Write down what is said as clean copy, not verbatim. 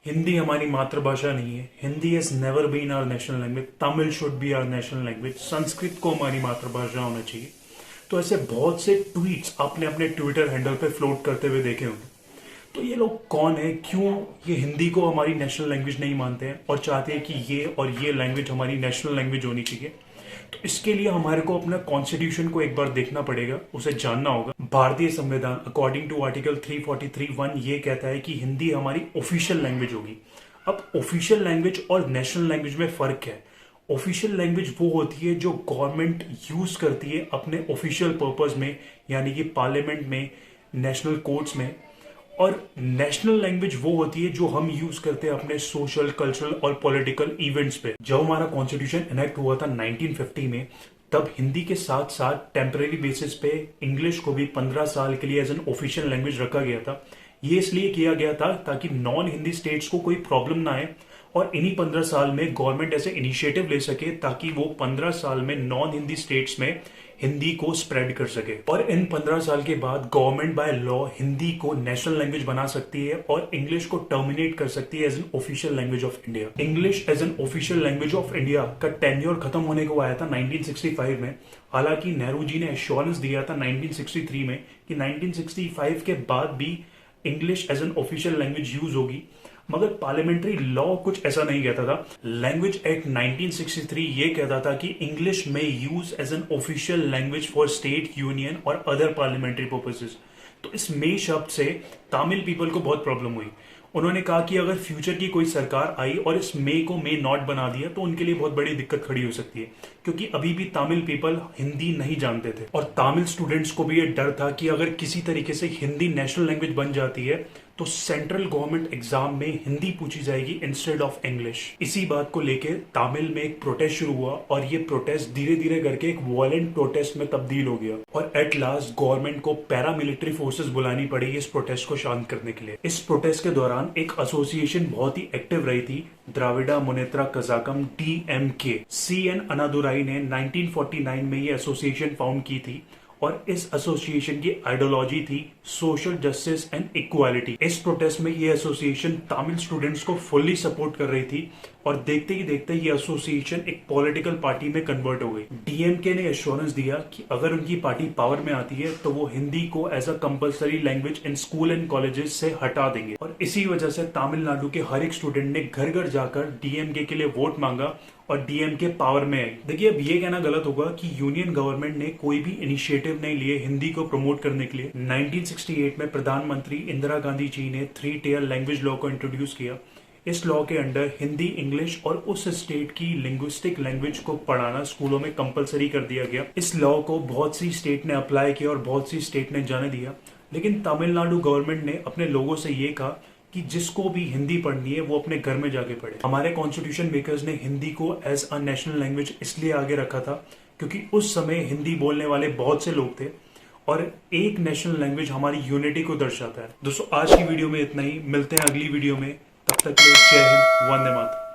हिंदी हमारी मातृभाषा नहीं है। Hindi has never been our national language. Tamil should be our national language. Sanskrit को हमारी मातृभाषा होना चाहिए। तो ऐसे बहुत से ट्वीट्स आपने अपने ट्विटर हैंडल पे फ्लोट करते हुए देखे होंगे। तो ये लोग कौन है, क्यों ये हिंदी को हमारी नेशनल लैंग्वेज नहीं मानते हैं और चाहते हैं कि ये और ये लैंग्वेज हमारी नेशनल लैंग्वेज होनी चाहिए। तो इसके लिए हमारे को अपना कॉन्स्टिट्यूशन को एक बार देखना पड़ेगा, उसे जानना होगा। भारतीय संविधान अकॉर्डिंग टू आर्टिकल 343(1) ये कहता है कि हिंदी हमारी ऑफिशियल लैंग्वेज होगी। अब ऑफिशियल लैंग्वेज और नेशनल लैंग्वेज में फर्क है। ऑफिशियल लैंग्वेज वो होती है जो गवर्नमेंट यूज करती है अपने ऑफिशियल पर्पस में, यानी कि पार्लियामेंट में, नेशनल कोर्ट्स में। और नेशनल लैंग्वेज वो होती है जो हम यूज करते हैं अपने सोशल, कल्चरल और पॉलिटिकल इवेंट्स पे। जब हमारा कॉन्स्टिट्यूशन इनेक्ट हुआ था 1950 में, तब हिंदी के साथ साथ टेम्परेरी बेसिस पे इंग्लिश को भी 15 साल के लिए एज एन ऑफिशियल लैंग्वेज रखा गया था। ये इसलिए किया गया था ताकि नॉन हिंदी स्टेट्स को कोई प्रॉब्लम ना आए और इन्हीं 15 साल में गवर्नमेंट ऐसे इनिशिएटिव ले सके ताकि वो 15 साल में नॉन हिंदी स्टेट्स में हिंदी को स्प्रेड कर सके। और इन 15 साल के बाद गवर्नमेंट बाय लॉ हिंदी को नेशनल लैंग्वेज बना सकती है और इंग्लिश को टर्मिनेट कर सकती है as an official language of India. English as an official language of India का टेन्योर खत्म होने को आया था 1965 में। हालांकि नेहरू जी ने एश्योरेंस दिया था 1963 में कि 1965 के बाद भी English as an official language use होगी, मगर पार्लियामेंट्री लॉ कुछ ऐसा नहीं कहता था। लैंग्वेज एक्ट 1963 ये कहता था कि इंग्लिश में use as an official language for state, union और अदर पार्लियामेंट्री पर्पसेस। तो इस मे शब्द से तमिल पीपल को बहुत प्रॉब्लम हुई। उन्होंने कहा कि अगर फ्यूचर की कोई सरकार आई और इस मे को मे नॉट बना दिया तो उनके लिए बहुत बड़ी दिक्कत खड़ी हो सकती है, क्योंकि अभी भी तमिल पीपल हिंदी नहीं जानते थे। और तमिल स्टूडेंट्स को भी ये डर था कि अगर किसी तरीके से हिंदी नेशनल लैंग्वेज बन जाती है तो सेंट्रल गवर्नमेंट एग्जाम में हिंदी पूछी जाएगी इंस्टेड ऑफ इंग्लिश। इसी बात को लेकर तमिल में एक प्रोटेस्ट शुरू हुआ और ये प्रोटेस्ट धीरे धीरे करके एक वायलेंट प्रोटेस्ट में तब्दील हो गया और एट लास्ट गवर्नमेंट को पैरामिलिट्री फोर्सेस बुलानी पड़ी इस प्रोटेस्ट को शांत करने के लिए। इस प्रोटेस्ट के दौरान एक एसोसिएशन बहुत ही एक्टिव रही थी, द्राविड़ा मुनेत्रा कजागम, DMK। CN अनादुराई ने 1949 में ये एसोसिएशन फाउंड की थी और इस एसोसिएशन की आइडियोलॉजी थी सोशल जस्टिस एंड इक्वालिटी। इस प्रोटेस्ट में ये एसोसिएशन तमिल स्टूडेंट्स को फुल्ली सपोर्ट कर रही थी और देखते ही देखते ये एसोसिएशन एक पॉलिटिकल पार्टी में कन्वर्ट हो गई। DMK ने एश्योरेंस दिया कि अगर उनकी पार्टी पावर में आती है तो वो हिंदी को as a compulsory language in school and colleges से हटा देंगे। और इसी वजह से तमिलनाडु के हर एक स्टूडेंट ने घर घर जाकर DMK के लिए वोट मांगा और DMK पावर में आई। देखिए, अब ये कहना गलत होगा कि यूनियन गवर्नमेंट ने कोई भी इनिशिएटिव नहीं लिए हिंदी को प्रमोट करने के लिए। 1968 में प्रधानमंत्री इंदिरा गांधी जी ने 3 टियर लैंग्वेज लॉ को इंट्रोड्यूस किया। इस लॉ के अंडर हिंदी, इंग्लिश और उस स्टेट की लिंग्विस्टिक लैंग्वेज को पढ़ाना स्कूलों में कंपलसरी कर दिया गया। इस लॉ को बहुत सी स्टेट ने अप्लाई किया और बहुत सी स्टेट ने जाने दिया, लेकिन तमिलनाडु गवर्नमेंट ने अपने लोगों से ये कहा कि जिसको भी हिंदी पढ़नी है वो अपने घर में जाके पढ़े। हमारे कॉन्स्टिट्यूशन मेकर्स ने हिंदी को एज अ नेशनल लैंग्वेज इसलिए आगे रखा था क्योंकि उस समय हिंदी बोलने वाले बहुत से लोग थे और एक नेशनल लैंग्वेज हमारी यूनिटी को दर्शाता है। दोस्तों, आज की वीडियो में इतना ही। मिलते हैं अगली वीडियो में, तब तक के लिए जय हिंद, वंदे मातरम।